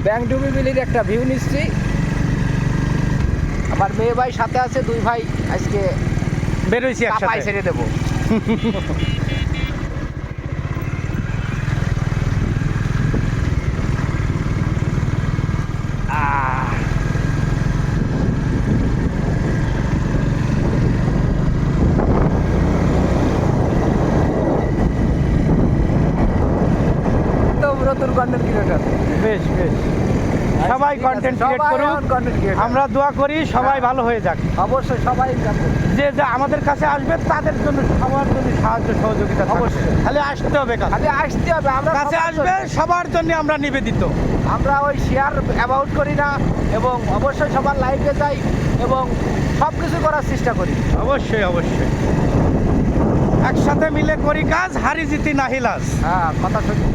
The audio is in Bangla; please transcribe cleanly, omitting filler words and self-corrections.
ব্যাংডুবি বিলির একটা ভিউ নিচ্ছি। আমার মেয়ে ভাই সাথে আছে, দুই ভাই আজকে বেরোইছি কাপাই একসাথে। ছেড়ে দেবো। তো নতুন কন্টেন্ট ক্রিয়েটর বেশ বেশ, সবাই কন্টেন্ট ক্রিয়েট করুক, আমরা দোয়া করি সবাই ভালো হয়ে যাক। অবশ্যই সবাই যাবো। যে যে আমাদের কাছে আসবে তাদের জন্য সবার জন্য সাহায্য সহযোগিতা থাকবে। অবশ্যই। খালি আসতে হবে, খালি আসতে হবে, আমরা কাছে সবার আসবে, জন্য। সবার জন্য আমরা নিবেদিত। আমরা ওই শেয়ার অ্যাবাউট করি না, এবং অবশ্যই সবার লাইভে যাই এবং সব কিছু করার চেষ্টা করি। অবশ্যই অবশ্যই, একসাথে মিলে করি কাজ, হারি জিতি নাহিলাস। হ্যাঁ, কথা সত্যি।